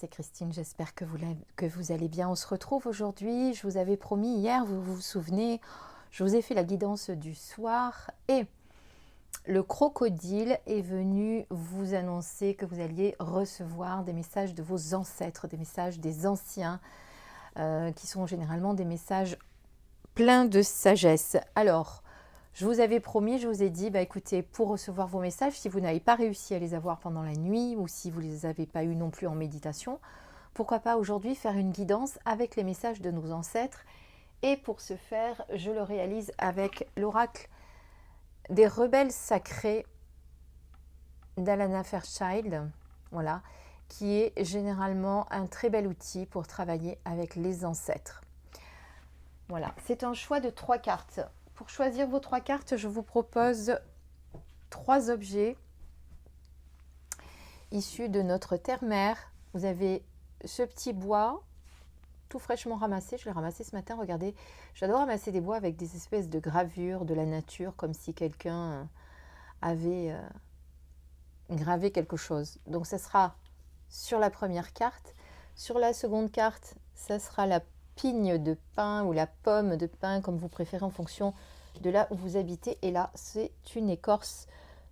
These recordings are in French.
c'est Christine, j'espère que vous allez bien. On se retrouve aujourd'hui, je vous avais promis hier, vous vous souvenez, je vous ai fait la guidance du soir et le crocodile est venu vous annoncer que vous alliez recevoir des messages de vos ancêtres, des messages des anciens, qui sont généralement des messages pleins de sagesse. Alors, je vous avais promis, je vous ai dit, écoutez, pour recevoir vos messages, si vous n'avez pas réussi à les avoir pendant la nuit ou si vous ne les avez pas eus non plus en méditation, pourquoi pas aujourd'hui faire une guidance avec les messages de nos ancêtres. Et pour ce faire, je le réalise avec l'oracle des rebelles sacrés d'Alana Fairchild, voilà, qui est généralement un très bel outil pour travailler avec les ancêtres. Voilà, c'est un choix de 3 cartes. Pour choisir vos 3 cartes, je vous propose 3 objets issus de notre terre-mère. Vous avez ce petit bois tout fraîchement ramassé. Je l'ai ramassé ce matin, regardez. J'adore ramasser des bois avec des espèces de gravures de la nature, comme si quelqu'un avait gravé quelque chose. Donc ça sera sur la première carte. Sur la seconde carte, ça sera la pigne de pin ou la pomme de pin, comme vous préférez en fonction de là où vous habitez. Et là, c'est une écorce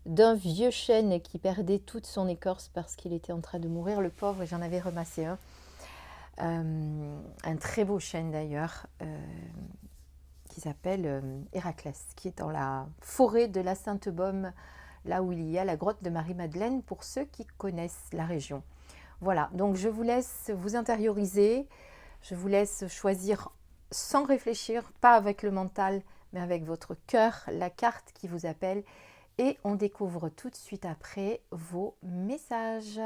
d'un vieux chêne qui perdait toute son écorce parce qu'il était en train de mourir, le pauvre, et j'en avais ramassé un. Un très beau chêne d'ailleurs, qui s'appelle Héraclès, qui est dans la forêt de la Sainte-Baume, là où il y a la grotte de Marie-Madeleine, pour ceux qui connaissent la région. Voilà, donc je vous laisse vous intérioriser, je vous laisse choisir sans réfléchir, pas avec le mental, mais avec votre cœur, la carte qui vous appelle, et on découvre tout de suite après vos messages.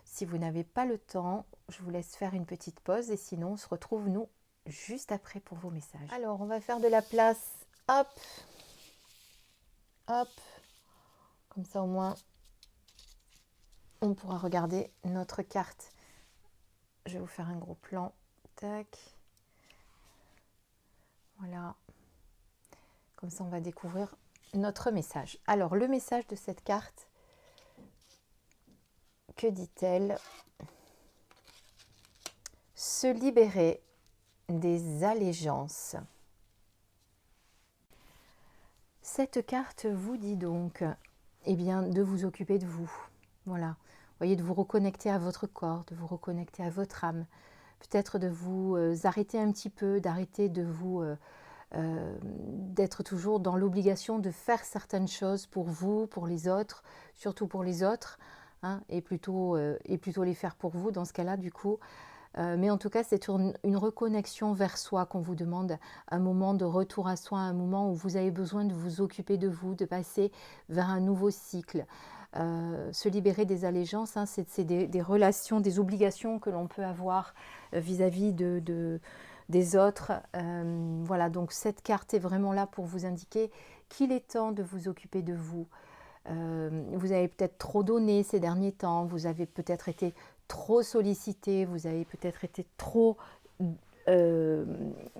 Si vous n'avez pas le temps, je vous laisse faire une petite pause et sinon on se retrouve nous juste après pour vos messages. Alors on va faire de la place, hop, hop, comme ça au moins on pourra regarder notre carte. Je vais vous faire un gros plan, tac, voilà, comme ça on va découvrir notre message. Alors le message de cette carte, que dit-elle? Se libérer des allégeances. Cette carte vous dit donc, eh bien, de vous occuper de vous. Voilà. Vous voyez, de vous reconnecter à votre corps, de vous reconnecter à votre âme. Peut-être de vous arrêter un petit peu, d'arrêter de vous d'être toujours dans l'obligation de faire certaines choses pour vous, pour les autres, surtout pour les autres, hein, et plutôt les faire pour vous dans ce cas-là, du coup. Mais en tout cas, c'est une reconnexion vers soi qu'on vous demande, un moment de retour à soi, un moment où vous avez besoin de vous occuper de vous, de passer vers un nouveau cycle. Se libérer des allégeances, hein, c'est des relations, des obligations que l'on peut avoir vis-à-vis des autres. Voilà, donc cette carte est vraiment là pour vous indiquer qu'il est temps de vous occuper de vous. Vous avez peut-être trop donné ces derniers temps, vous avez peut-être été trop sollicité, vous avez peut-être été trop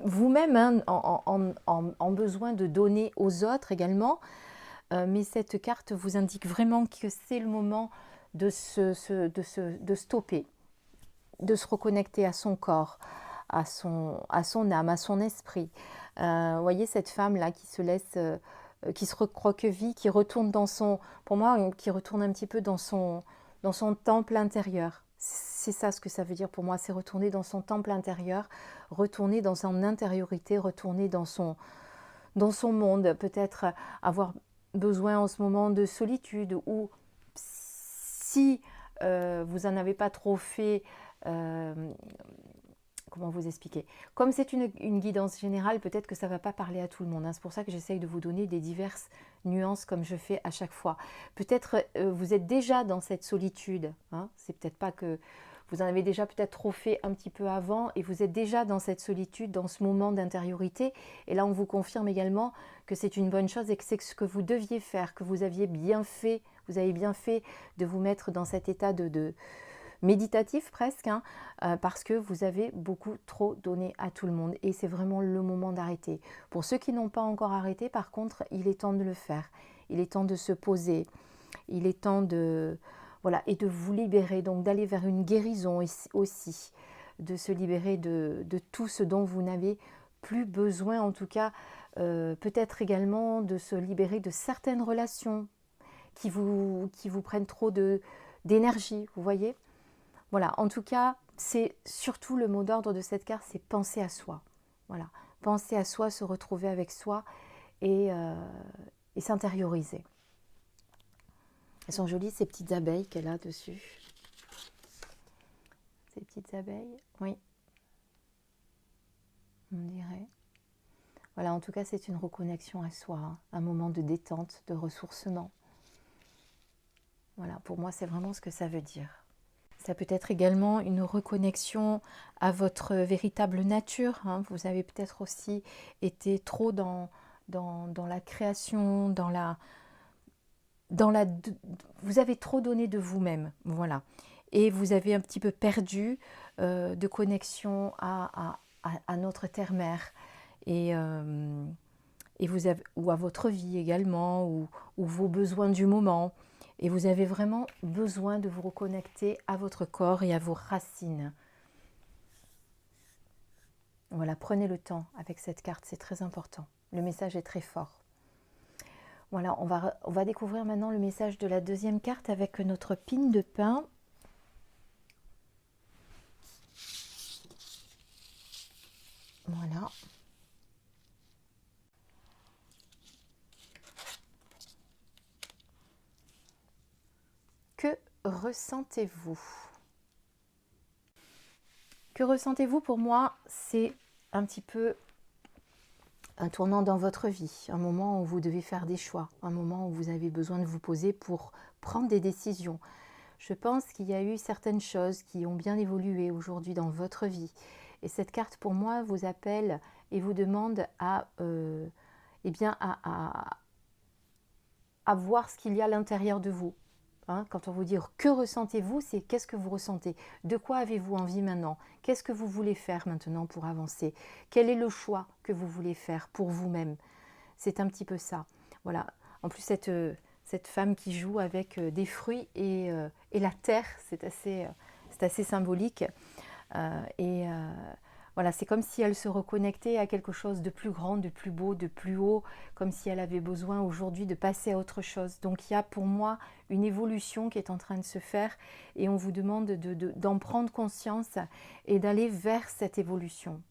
vous-même, hein, en besoin de donner aux autres également. Mais cette carte vous indique vraiment que c'est le moment de stopper, de se reconnecter à son corps, à son âme, à son esprit. Vous voyez cette femme-là qui se laisse, qui se recroqueville, qui retourne dans son, pour moi, qui retourne un petit peu dans son temple intérieur. C'est ça ce que ça veut dire pour moi, c'est retourner dans son temple intérieur, retourner dans son intériorité, retourner dans son monde, peut-être avoir besoin en ce moment de solitude, ou si vous n'en avez pas trop fait, comment vous expliquer? Comme c'est une guidance générale, peut-être que ça ne va pas parler à tout le monde, hein. C'est pour ça que j'essaye de vous donner des diverses nuances comme je fais à chaque fois. Peut-être vous êtes déjà dans cette solitude, hein. C'est peut-être pas que vous en avez déjà peut-être trop fait un petit peu avant et vous êtes déjà dans cette solitude, dans ce moment d'intériorité. Et là, on vous confirme également que c'est une bonne chose et que c'est ce que vous deviez faire, que vous aviez bien fait, vous avez bien fait de vous mettre dans cet état de méditatif presque, hein, parce que vous avez beaucoup trop donné à tout le monde et c'est vraiment le moment d'arrêter. Pour ceux qui n'ont pas encore arrêté, par contre, il est temps de le faire. Il est temps de se poser. Il est temps de, voilà, et de vous libérer, donc d'aller vers une guérison aussi, de se libérer de tout ce dont vous n'avez plus besoin, en tout cas, peut-être également de se libérer de certaines relations qui vous prennent trop d'énergie, vous voyez. Voilà, en tout cas, c'est surtout le mot d'ordre de cette carte, c'est penser à soi. Voilà, penser à soi, se retrouver avec soi et s'intérioriser. Elles sont jolies, ces petites abeilles qu'elle a dessus. Ces petites abeilles, oui. On dirait. Voilà, en tout cas, c'est une reconnexion à soi, hein, un moment de détente, de ressourcement. Voilà, pour moi, c'est vraiment ce que ça veut dire. Ça peut être également une reconnexion à votre véritable nature, hein. Vous avez peut-être aussi été trop dans la création, vous avez trop donné de vous-même, voilà. Et vous avez un petit peu perdu de connexion à notre terre-mère. Et vous avez, ou à votre vie également, ou vos besoins du moment. Et vous avez vraiment besoin de vous reconnecter à votre corps et à vos racines. Voilà, prenez le temps avec cette carte, c'est très important. Le message est très fort. Voilà, on va découvrir maintenant le message de la deuxième carte avec notre pine de pin. Voilà. Que ressentez-vous? Que ressentez-vous? Pour moi, c'est un petit peu un tournant dans votre vie, un moment où vous devez faire des choix, un moment où vous avez besoin de vous poser pour prendre des décisions. Je pense qu'il y a eu certaines choses qui ont bien évolué aujourd'hui dans votre vie. Et cette carte, pour moi, vous appelle et vous demande à voir ce qu'il y a à l'intérieur de vous. Hein, quand on vous dit que ressentez-vous, c'est qu'est-ce que vous ressentez? De quoi avez-vous envie maintenant? Qu'est-ce que vous voulez faire maintenant pour avancer? Quel est le choix que vous voulez faire pour vous-même? C'est un petit peu ça. Voilà. En plus, cette femme qui joue avec des fruits et la terre, c'est assez symbolique. Voilà, c'est comme si elle se reconnectait à quelque chose de plus grand, de plus beau, de plus haut, comme si elle avait besoin aujourd'hui de passer à autre chose. Donc il y a pour moi une évolution qui est en train de se faire et on vous demande d'en prendre conscience et d'aller vers cette évolution.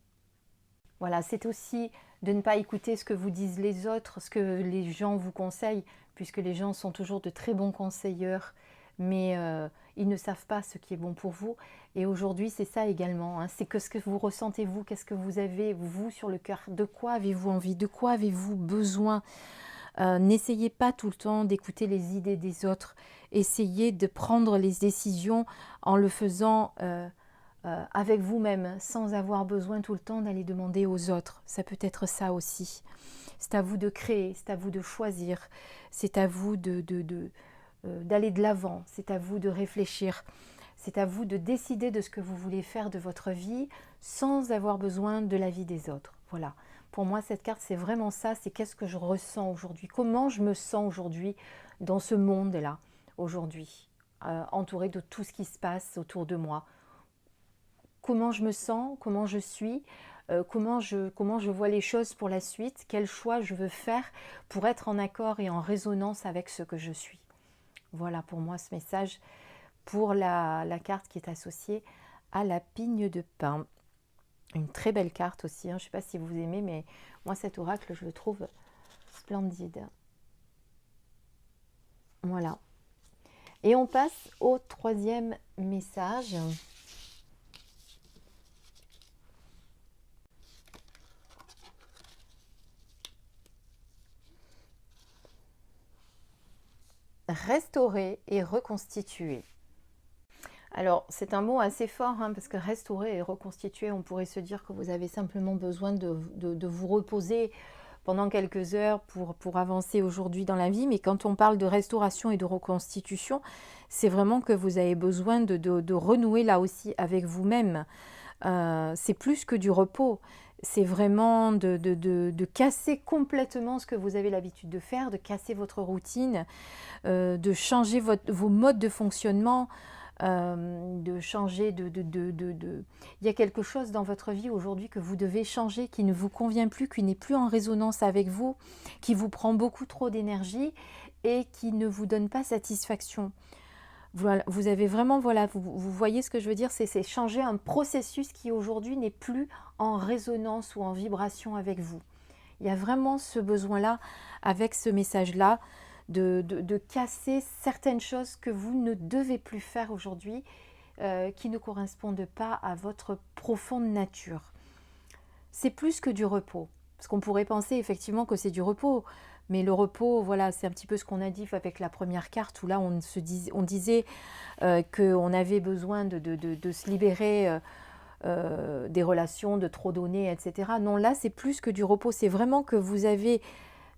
Voilà, c'est aussi de ne pas écouter ce que vous disent les autres, ce que les gens vous conseillent, puisque les gens sont toujours de très bons conseilleurs, mais ils ne savent pas ce qui est bon pour vous. Et aujourd'hui, c'est ça également, hein, c'est que ce que vous ressentez vous, qu'est-ce que vous avez vous sur le cœur, de quoi avez-vous envie, de quoi avez-vous besoin. N'essayez pas tout le temps d'écouter les idées des autres, essayez de prendre les décisions en le faisant avec vous-même, sans avoir besoin tout le temps d'aller demander aux autres. Ça peut être ça aussi. C'est à vous de créer, c'est à vous de choisir, c'est à vous d'aller de l'avant, c'est à vous de réfléchir, c'est à vous de décider de ce que vous voulez faire de votre vie sans avoir besoin de l'avis des autres. Voilà. Pour moi, cette carte, c'est vraiment ça, c'est qu'est-ce que je ressens aujourd'hui, comment je me sens aujourd'hui dans ce monde-là, aujourd'hui, entourée de tout ce qui se passe autour de moi. Comment je me sens, comment je suis, comment je vois les choses pour la suite, quel choix je veux faire pour être en accord et en résonance avec ce que je suis. Voilà pour moi ce message pour la carte qui est associée à la pigne de pin. Une très belle carte aussi, hein. Je ne sais pas si vous aimez, mais moi cet oracle, je le trouve splendide. Voilà. Et on passe au troisième message. Restaurer et reconstituer. Alors, c'est un mot assez fort, hein, parce que restaurer et reconstituer, on pourrait se dire que vous avez simplement besoin de vous reposer pendant quelques heures pour avancer aujourd'hui dans la vie. Mais quand on parle de restauration et de reconstitution, c'est vraiment que vous avez besoin de renouer là aussi avec vous-même. c'est plus que du repos. C'est vraiment de casser complètement ce que vous avez l'habitude de faire, de casser votre routine, de changer vos modes de fonctionnement, de changer Il y a quelque chose dans votre vie aujourd'hui que vous devez changer, qui ne vous convient plus, qui n'est plus en résonance avec vous, qui vous prend beaucoup trop d'énergie et qui ne vous donne pas satisfaction. Voilà, vous avez vraiment, voilà, vous voyez ce que je veux dire, c'est changer un processus qui aujourd'hui n'est plus en résonance ou en vibration avec vous. Il y a vraiment ce besoin-là, avec ce message-là, de casser certaines choses que vous ne devez plus faire aujourd'hui, qui ne correspondent pas à votre profonde nature. C'est plus que du repos, parce qu'on pourrait penser effectivement que c'est du repos, mais le repos, voilà, c'est un petit peu ce qu'on a dit avec la première carte, où là on disait qu'on avait besoin de se libérer des relations, de trop donner, etc. Non, là c'est plus que du repos, c'est vraiment que vous avez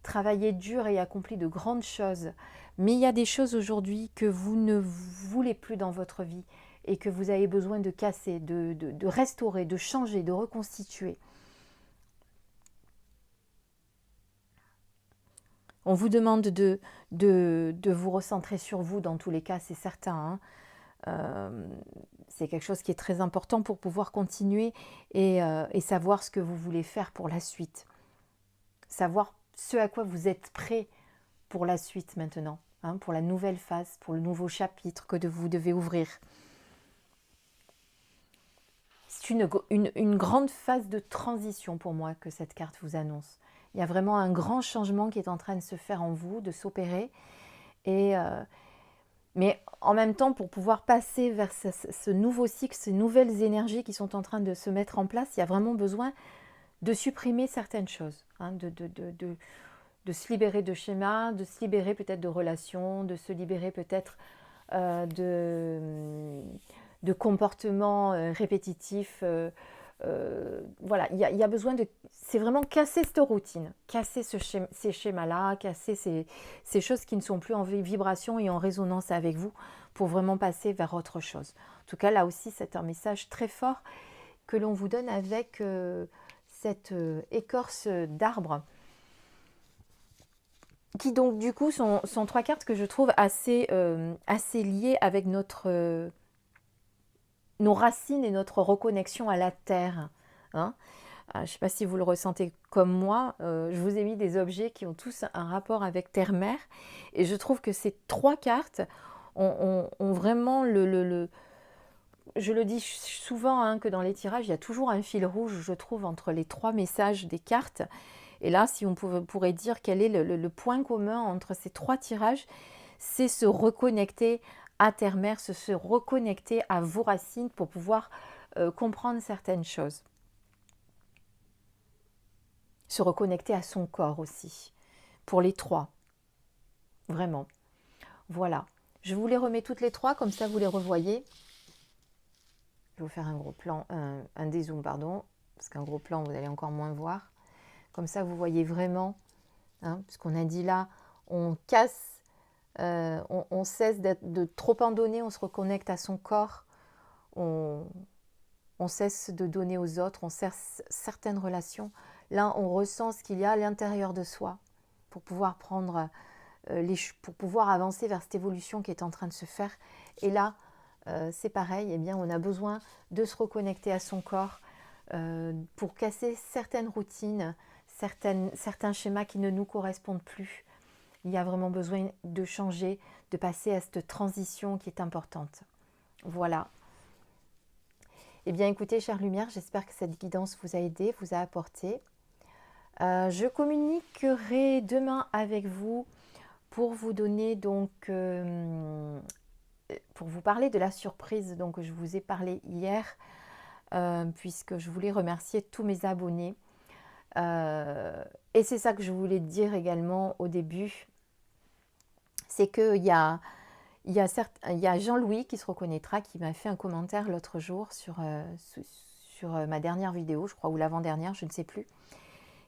travaillé dur et accompli de grandes choses, mais il y a des choses aujourd'hui que vous ne voulez plus dans votre vie et que vous avez besoin de casser, de restaurer, de changer, de reconstituer. On vous demande de vous recentrer sur vous dans tous les cas, c'est certain. C'est quelque chose qui est très important pour pouvoir continuer et savoir ce que vous voulez faire pour la suite. Savoir ce à quoi vous êtes prêt pour la suite maintenant, pour la nouvelle phase, pour le nouveau chapitre que vous devez ouvrir. C'est une grande phase de transition pour moi que cette carte vous annonce. Il y a vraiment un grand changement qui est en train de se faire en vous, de s'opérer. Mais en même temps, pour pouvoir passer vers ce nouveau cycle, ces nouvelles énergies qui sont en train de se mettre en place, il y a vraiment besoin de supprimer certaines choses, de se libérer de schémas, de se libérer peut-être de relations, de se libérer peut-être de comportements répétitifs. Voilà, il y a besoin de... C'est vraiment casser cette routine, casser ces schémas-là, casser ces choses qui ne sont plus en vibration et en résonance avec vous pour vraiment passer vers autre chose. En tout cas, là aussi, c'est un message très fort que l'on vous donne avec cette écorce d'arbre qui donc du coup sont trois cartes que je trouve assez liées avec nos racines et notre reconnexion à la terre. Je ne sais pas si vous le ressentez comme moi, je vous ai mis des objets qui ont tous un rapport avec terre-mer et je trouve que ces trois cartes ont vraiment je le dis souvent que dans les tirages, il y a toujours un fil rouge, je trouve, entre les trois messages des cartes. Et là, si on pourrait dire quel est le point commun entre ces trois tirages, c'est se reconnecter à terre-mer, se reconnecter à vos racines pour pouvoir comprendre certaines choses. Se reconnecter à son corps aussi, pour les trois. Vraiment. Voilà. Je vous les remets toutes les trois, comme ça vous les revoyez. Je vais vous faire un gros plan, un dézoom, pardon, parce qu'un gros plan, vous allez encore moins voir. Comme ça, vous voyez vraiment, ce qu'on a dit là, on casse, on cesse de trop en donner, on se reconnecte à son corps, on cesse de donner aux autres, on cesse certaines relations. Là, on ressent ce qu'il y a à l'intérieur de soi pour pouvoir pour pouvoir avancer vers cette évolution qui est en train de se faire. Et là, c'est pareil, eh bien, on a besoin de se reconnecter à son corps pour casser certaines routines, certains schémas qui ne nous correspondent plus. Il y a vraiment besoin de changer, de passer à cette transition qui est importante. Voilà. Eh bien, écoutez, chère lumière, j'espère que cette guidance vous a aidé, vous a apporté. Je communiquerai demain avec vous pour vous donner donc... pour vous parler de la surprise dont je vous ai parlé hier, puisque je voulais remercier tous mes abonnés. Et c'est ça que je voulais dire également au début, c'est qu'il y a Jean-Louis qui se reconnaîtra, qui m'a fait un commentaire l'autre jour sur ma dernière vidéo, je crois, ou l'avant-dernière, je ne sais plus,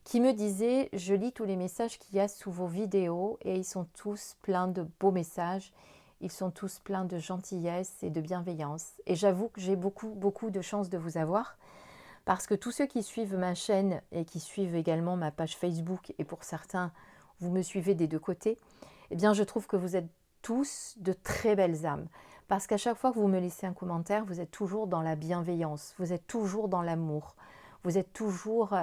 qui me disait « Je lis tous les messages qu'il y a sous vos vidéos et ils sont tous pleins de beaux messages. Ils sont tous pleins de gentillesse et de bienveillance. » Et j'avoue que j'ai beaucoup, beaucoup de chance de vous avoir Parce que tous ceux qui suivent ma chaîne et qui suivent également ma page Facebook, et pour certains, vous me suivez des deux côtés, eh bien, je trouve que vous êtes tous de très belles âmes. Parce qu'à chaque fois que vous me laissez un commentaire, vous êtes toujours dans la bienveillance, vous êtes toujours dans l'amour, vous êtes toujours,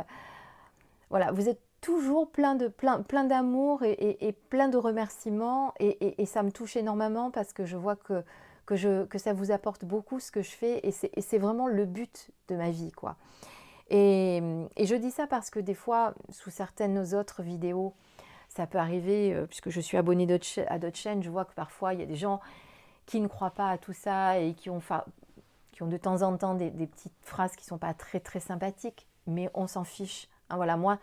voilà, vous êtes toujours plein d'amour et plein de remerciements. Et ça me touche énormément parce que je vois que ça vous apporte beaucoup ce que je fais. Et c'est vraiment le but de ma vie, quoi. Et je dis ça parce que des fois, sous certaines autres vidéos, ça peut arriver, puisque je suis abonnée à d'autres chaînes, je vois que parfois il y a des gens qui ne croient pas à tout ça et qui ont de temps en temps des petites phrases qui ne sont pas très très sympathiques, mais on s'en fiche. Hein, voilà, moi,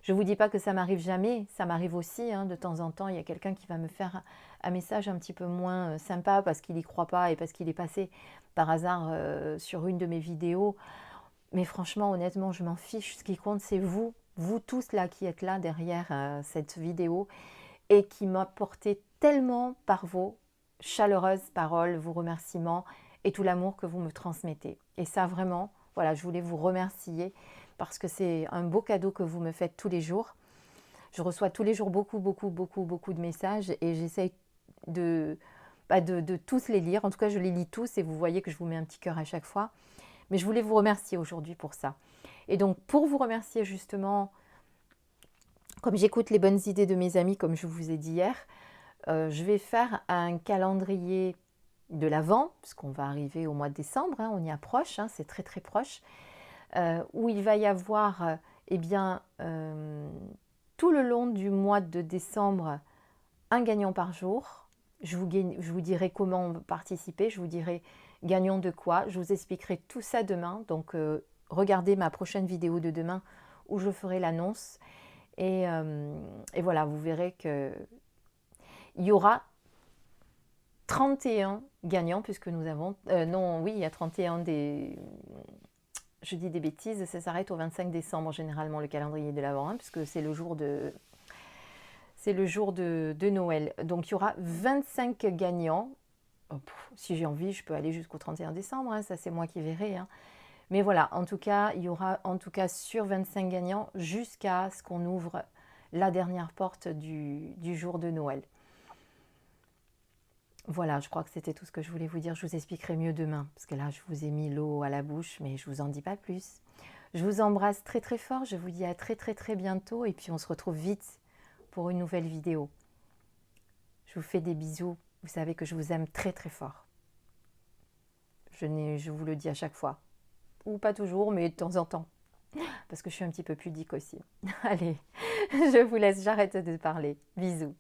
je ne vous dis pas que ça m'arrive jamais, ça m'arrive aussi, hein, de temps en temps, il y a quelqu'un qui va me faire un message un petit peu moins sympa parce qu'il n'y croit pas et parce qu'il est passé par hasard sur une de mes vidéos. Mais franchement, honnêtement, je m'en fiche. Ce qui compte, c'est vous tous là qui êtes là derrière cette vidéo et qui m'apportez tellement par vos chaleureuses paroles, vos remerciements et tout l'amour que vous me transmettez. Et ça, vraiment, voilà, je voulais vous remercier parce que c'est un beau cadeau que vous me faites tous les jours. Je reçois tous les jours beaucoup de messages et j'essaye de tous les lire. En tout cas, je les lis tous et vous voyez que je vous mets un petit cœur à chaque fois. Mais je voulais vous remercier aujourd'hui pour ça. Et donc, pour vous remercier justement, comme j'écoute les bonnes idées de mes amis, comme je vous ai dit hier, je vais faire un calendrier de l'Avent, puisqu'on va arriver au mois de décembre, hein, on y approche, hein, c'est très très proche, où il va y avoir tout le long du mois de décembre un gagnant par jour. Je vous dirai comment participer, je vous dirai gagnant de quoi, je vous expliquerai tout ça demain. Donc regardez ma prochaine vidéo de demain où je ferai l'annonce. Et voilà, vous verrez qu'il y aura 31 gagnants puisque nous avons... non, oui, il y a 31 des... Je dis des bêtises, ça s'arrête au 25 décembre généralement le calendrier de l'Avent, hein, puisque c'est le jour de... C'est le jour de Noël. Donc il y aura 25 gagnants. Oh, si j'ai envie, je peux aller jusqu'au 31 décembre. Hein, ça, c'est moi qui verrai. Hein. Mais voilà, en tout cas, il y aura en tout cas sur 25 gagnants jusqu'à ce qu'on ouvre la dernière porte du jour de Noël. Voilà, je crois que c'était tout ce que je voulais vous dire. Je vous expliquerai mieux demain. Parce que là, je vous ai mis l'eau à la bouche, mais je ne vous en dis pas plus. Je vous embrasse très très fort. Je vous dis à très très très bientôt. Et puis on se retrouve vite pour une nouvelle vidéo. Je vous fais des bisous. Vous savez que je vous aime très très fort. Je vous le dis à chaque fois. Ou pas toujours, mais de temps en temps. Parce que je suis un petit peu pudique aussi. Allez, je vous laisse, j'arrête de parler. Bisous.